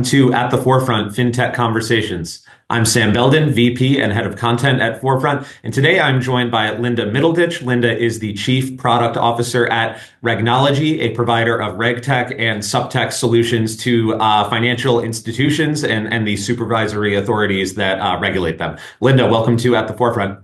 Welcome to At the Forefront Fintech Conversations. I'm Sam Belden, VP and Head of Content at Forefront, and today I'm joined by Linda Middleditch. Linda is the Chief Product Officer at Regnology, a provider of RegTech and SupTech solutions to financial institutions and the supervisory authorities that regulate them. Linda, welcome to At the Forefront.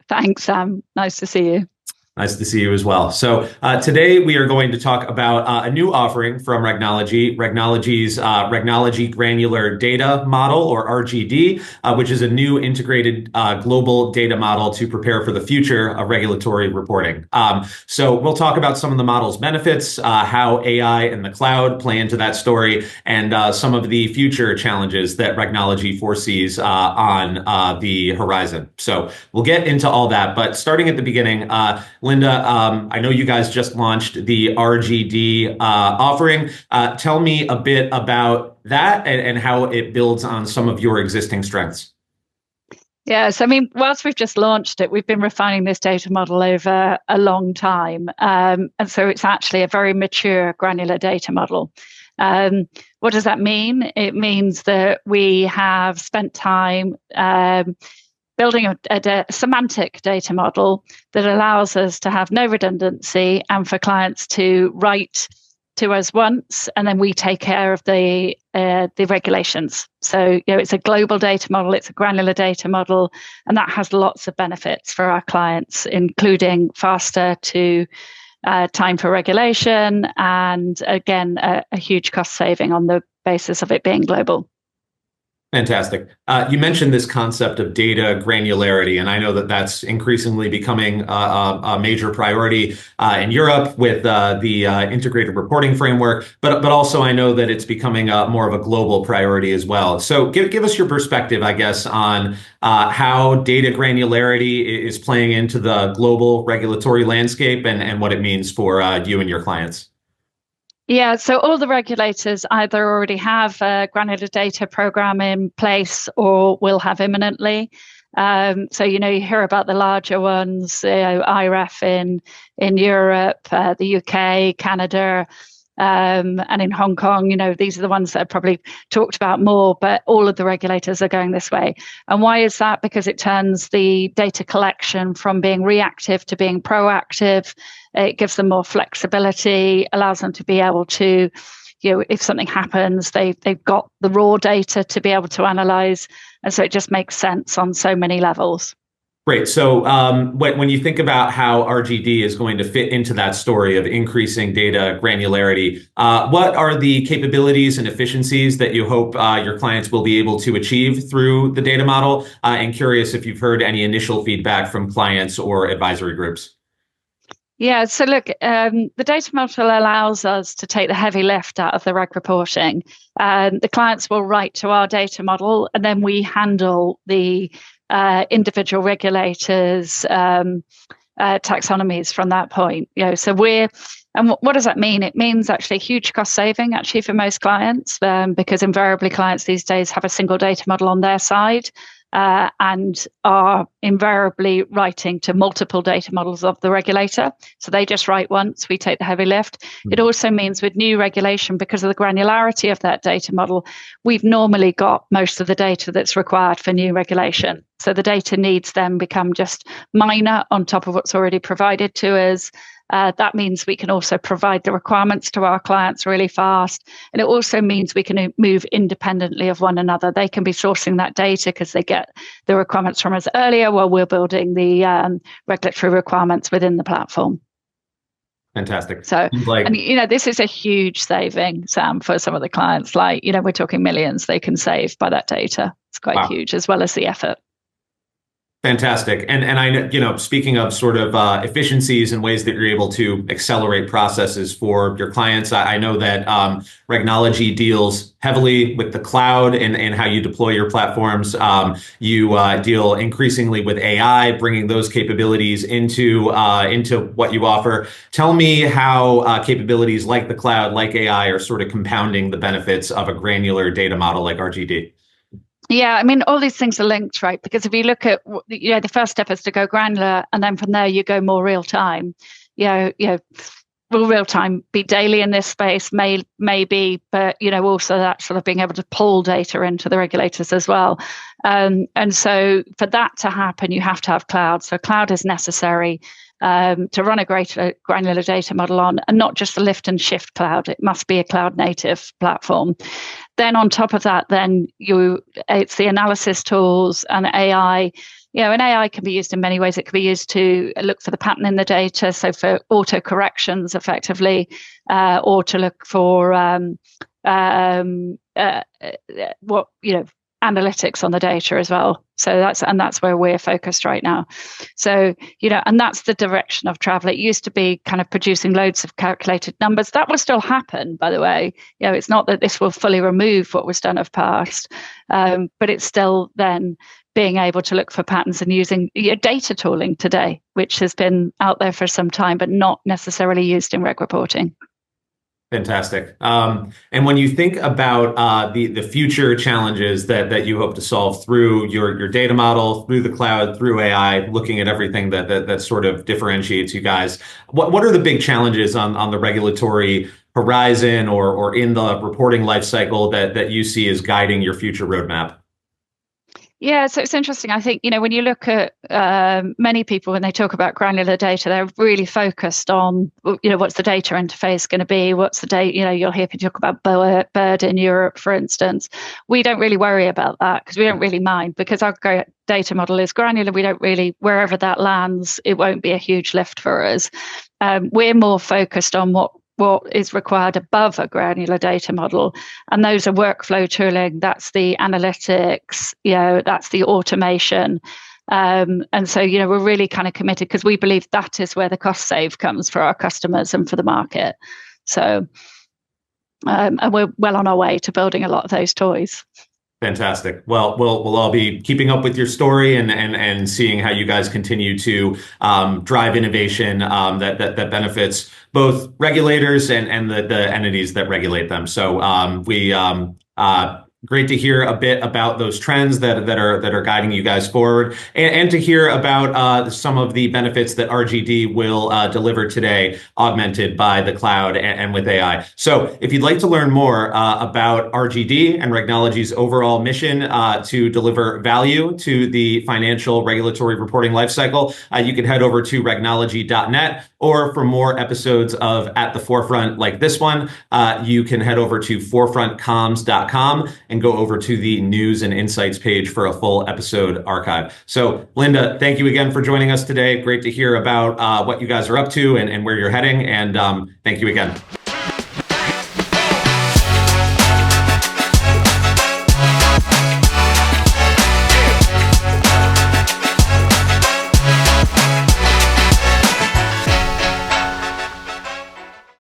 Thanks, Sam. Nice to see you. Nice to see you as well. So today we are going to talk about a new offering from Regnology's Regnology Granular Data Model, or RGD, which is a new integrated global data model to prepare for the future of regulatory reporting. So we'll talk about some of the model's benefits, how AI and the cloud play into that story, and some of the future challenges that Regnology foresees on the horizon. So we'll get into all that, but starting at the beginning, Linda, I know you guys just launched the RGD offering. Tell me a bit about that and how it builds on some of your existing strengths. Yes, I mean, whilst we've just launched it, we've been refining this data model over a long time. And so it's actually a very mature granular data model. What does that mean? It means that we have spent time building a semantic data model that allows us to have no redundancy and for clients to write to us once, and then we take care of the regulations. So, it's a global data model, it's a granular data model, and that has lots of benefits for our clients, including faster to time for regulation, and again, a huge cost saving on the basis of it being global. Fantastic. You mentioned this concept of data granularity, and I know that that's increasingly becoming a major priority in Europe with the integrated reporting framework, but also I know that it's becoming more of a global priority as well. So give us your perspective, I guess, on how data granularity is playing into the global regulatory landscape and what it means for you and your clients. Yeah, so all the regulators either already have a granular data program in place or will have imminently. So, you hear about the larger ones, IREF in Europe, the UK, Canada, and in Hong Kong. These are the ones that are probably talked about more, but all of the regulators are going this way. And why is that? Because it turns the data collection from being reactive to being proactive. It gives them more flexibility, allows them to be able to, if something happens, they've got the raw data to be able to analyze. And so it just makes sense on so many levels. Great. So when you think about how RGD is going to fit into that story of increasing data granularity, what are the capabilities and efficiencies that you hope your clients will be able to achieve through the data model? And curious if you've heard any initial feedback from clients or advisory groups. Yeah, so look, the data model allows us to take the heavy lift out of the reg reporting. The clients will write to our data model, and then we handle the individual regulators' taxonomies from that point. So and what does that mean? It means actually a huge cost saving actually for most clients, because invariably clients these days have a single data model on their side. And are invariably writing to multiple data models of the regulator. So they just write once, we take the heavy lift. It also means with new regulation, because of the granularity of that data model, we've normally got most of the data that's required for new regulation. So the data needs then become just minor on top of what's already provided to us. That means we can also provide the requirements to our clients really fast. And it also means we can move independently of one another. They can be sourcing that data because they get the requirements from us earlier while we're building the regulatory requirements within the platform. Fantastic. So, and this is a huge saving, Sam, for some of the clients. Like, we're talking millions they can save by that data. It's quite huge, as well as the effort. Fantastic. And I know, speaking of sort of efficiencies and ways that you're able to accelerate processes for your clients, I know that Regnology deals heavily with the cloud and how you deploy your platforms. You deal increasingly with AI, bringing those capabilities into what you offer. Tell me how capabilities like the cloud, like AI, are sort of compounding the benefits of a granular data model like RGD. Yeah, I mean, all these things are linked, right? Because if you look at, the first step is to go granular, and then from there you go more real time. will real time be daily in this space? Maybe, but also that sort of being able to pull data into the regulators as well. And so for that to happen, you have to have cloud. So cloud is necessary to run a greater granular data model on, and not just the lift and shift cloud. It must be a cloud native platform. Then on top of that, it's the analysis tools and AI. And AI can be used in many ways. It can be used to look for the pattern in the data, so for auto corrections effectively, or to look for analytics on the data as well. So that's where we're focused right now. So, and that's the direction of travel. It used to be kind of producing loads of calculated numbers. That will still happen, by the way. It's not that this will fully remove what was done of past, but it's still then being able to look for patterns and using data tooling today, which has been out there for some time, but not necessarily used in reg reporting. Fantastic. And when you think about the future challenges that you hope to solve through your data model, through the cloud, through AI, looking at everything that sort of differentiates you guys, what are the big challenges on the regulatory horizon or in the reporting lifecycle that you see as guiding your future roadmap? Yeah, so it's interesting. I think, when you look at many people, when they talk about granular data, they're really focused on, what's the data interface going to be? What's the data? You'll hear people talk about bird in Europe, for instance. We don't really worry about that because we don't really mind, because our data model is granular. We don't really, wherever that lands, it won't be a huge lift for us. We're more focused on what is required above a granular data model. And those are workflow tooling, that's the analytics, that's the automation. And so, we're really kind of committed because we believe that is where the cost save comes for our customers and for the market. So, and we're well on our way to building a lot of those toys. Fantastic. Well, we'll all be keeping up with your story and seeing how you guys continue to drive innovation that benefits both regulators and the entities that regulate them. So great to hear a bit about those trends that are guiding you guys forward, and to hear about some of the benefits that RGD will deliver today, augmented by the cloud and with AI. So if you'd like to learn more about RGD and Regnology's overall mission to deliver value to the financial regulatory reporting lifecycle, you can head over to regnology.net, or for more episodes of At the Forefront like this one, you can head over to forefrontcomms.com and go over to the news and insights page for a full episode archive. So Linda, thank you again for joining us today. Great to hear about what you guys are up to and where you're heading. And thank you again.